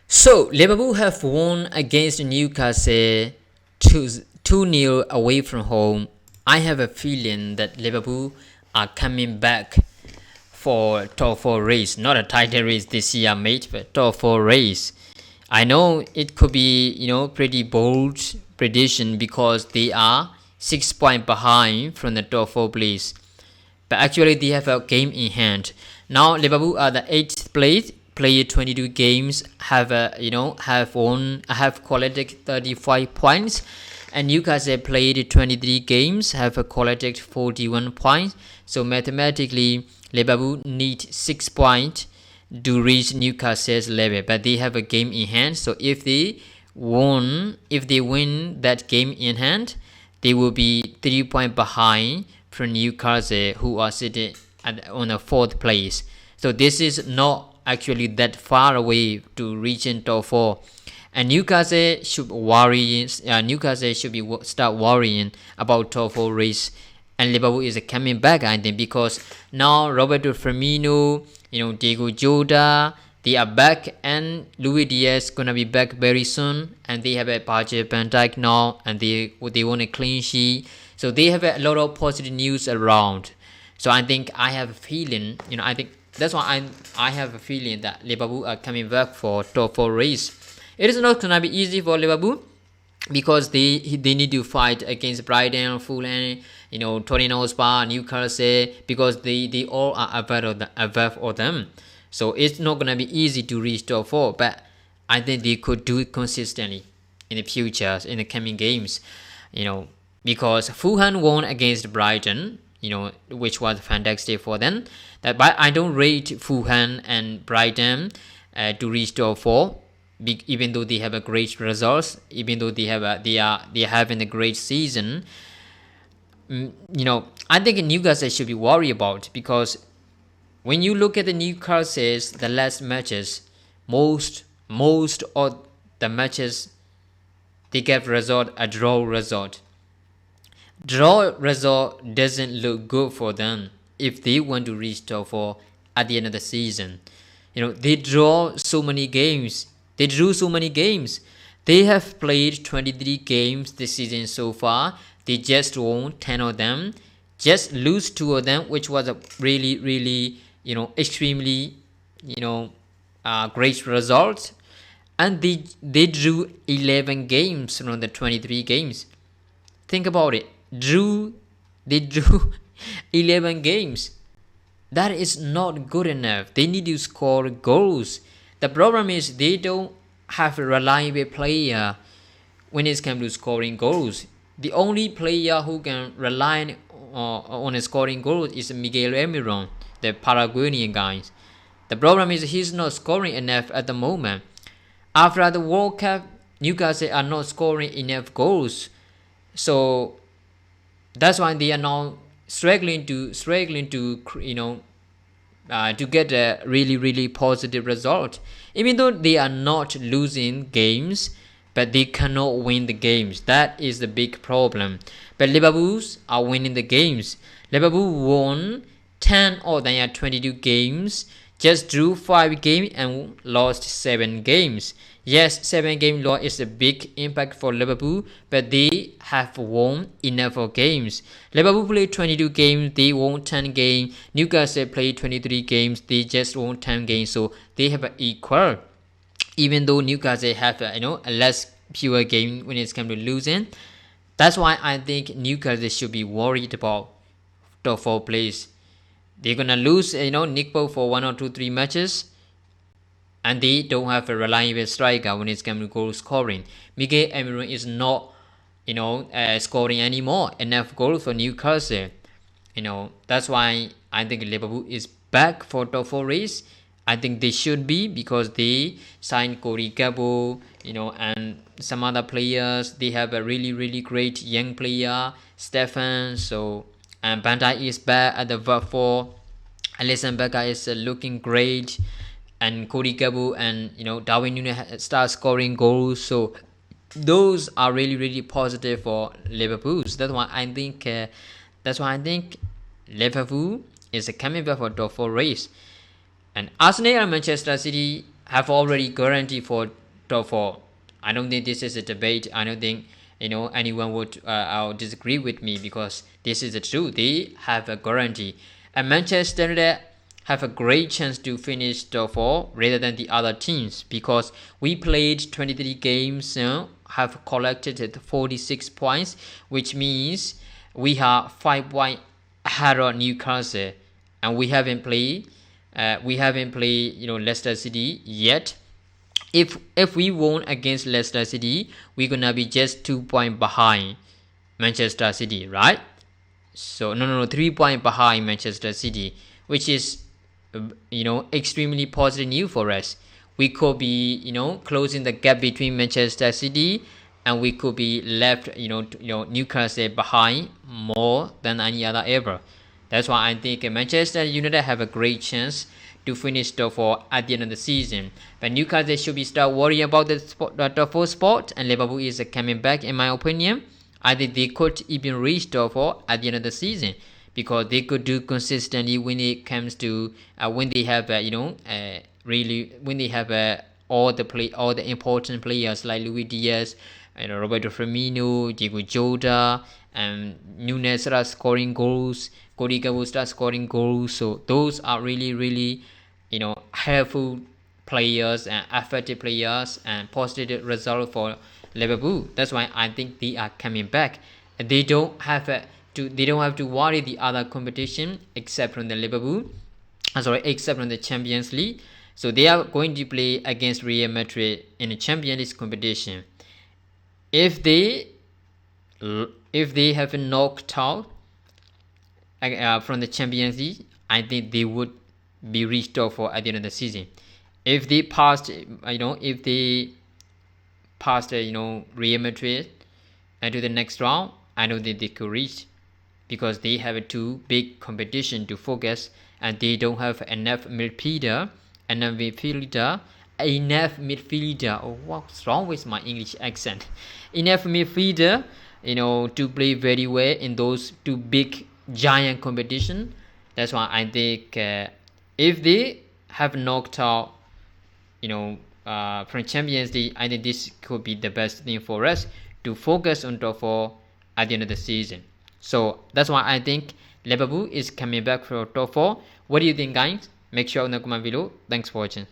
So Liverpool have won against Newcastle 2-0 away from home. I have a feeling that Liverpool are coming back for top 4 race, not a title race this year, mate, but top 4 race. I know it could be, pretty bold prediction because they are 6 points behind from the top 4 place. But actually, they have a game in hand. Now, Liverpool are the 8th place, played 22 games, have collected 35 points, and Newcastle played 23 games, have collected 41 points. So mathematically, Liverpool need 6 points to reach Newcastle's level, but they have a game in hand. So if they win that game in hand, they will be 3 points behind from Newcastle, who are sitting on the 4th place. So this is not actually that far away to reaching top 4. And Newcastle should start worrying about top 4 race. And Liverpool is coming back, I think, because now Roberto Firmino, Diego Jota, they are back, and Luis Diaz gonna be back very soon, and they have a Virgil van Dijk now, and they want a clean sheet. So they have a lot of positive news around. So I think I have a feeling, I think that's why I have a feeling that Liverpool are coming back for top 4 race. It is not gonna be easy for Liverpool because they need to fight against Brighton, Fulham, Tottenham Hotspur, Newcastle, because they all are above of them. So it's not gonna be easy to reach top 4, but I think they could do it consistently in the future, in the coming games. Because Fulham won against Brighton, which was fantastic for them. But I don't rate Fulham and Brighton to reach top 4, even though they have a great results, even though they are having a great season. I think Newcastle should be worried about, because when you look at the Newcastle's the last matches, most of the matches they get a draw result. Draw result doesn't look good for them if they want to reach top 4 at the end of the season. They drew so many games. They have played 23 games this season so far. They just won 10 of them, just lose 2 of them, which was a really, really, extremely, great result. And they drew 11 games from the 23 games. Think about it. They drew 11 games. That is not good enough. They need to score goals. The problem is they don't have a reliable player when it comes to scoring goals. The only player who can rely on scoring goals is Miguel Almiron, the Paraguayan guy. The problem is he's not scoring enough at the moment. After the World Cup, Newcastle are not scoring enough goals. So that's why they are now struggling to get a really, really positive result. Even though they are not losing games, but they cannot win the games. That is the big problem. But Liverpool are winning the games. Liverpool won 10 of their 22 games, just drew 5 games and lost 7 games. Yes, 7 game loss is a big impact for Liverpool, but they have won enough of games. Liverpool played 22 games, they won 10 games. Newcastle played 23 games, they just won 10 games, so they have an equal. Even though Newcastle have a less pure game when it comes to losing. That's why I think Newcastle should be worried about top 4 place. They're gonna lose Nick Pope for 1 or 2, 3 matches, and they don't have a reliable striker when it's comes to goal scoring. Miguel Almiron is not scoring anymore enough goals for Newcastle. That's why I think Liverpool is back for top 4 race. I think they should be, because they signed Cody Gakpo, and some other players. They have a really, really great young player, Stefan. So, and Van Dijk is back at the verb 4. Alisson Becker is looking great, and Cody Gakpo and Darwin Núñez start scoring goals. So those are really, really positive for Liverpool. So that's why I think Liverpool is coming back for top 4 race. And Arsenal and Manchester City, have already guaranteed for top 4. I don't think this is a debate. I don't think anyone would disagree with me, because this is the truth. They have a guarantee, and Manchester United have a great chance to finish top 4 rather than the other teams, because we played 23 games, have collected 46 points, which means we have 5 points ahead of Newcastle, and we haven't played Leicester City yet. If we won against Leicester City, we're gonna be just 2 points behind Manchester City, right? So no, 3 points behind Manchester City, which is extremely positive news for us. We could be closing the gap between Manchester City, and we could be left Newcastle behind more than any other ever. That's why I think Manchester United have a great chance to finish top 4 at the end of the season. But Newcastle should be start worrying about the top 4 spot, and Liverpool is coming back, in my opinion. I think they could even reach top 4 at the end of the season, because they could do consistently when it comes to when they have all the important players like Luis Diaz, Roberto Firmino, Diego Jota, and Nunes start scoring goals, Cody Gakpo start scoring goals. So those are really helpful players and effective players and positive result for Liverpool. That's why I think they are coming back. They don't have to worry the other competition except from the except from the Champions League. So they are going to play against Real Madrid in the Champions League competition. If they have knocked out from the Champions League, I think they would be reached top 4 at the end of the season. If they passed, Real Madrid to the next round, I don't think they could reach, because they have a too big competition to focus, and they don't have enough midfielder. Oh, what's wrong with my English accent? Enough midfielder, to play very well in those two big giant competition. That's why I think if they have knocked out, from Champions League, I think this could be the best thing for us to focus on top 4 at the end of the season. So that's why I think Liverpool is coming back for top 4. What do you think, guys? Make sure to comment below. Thanks for watching.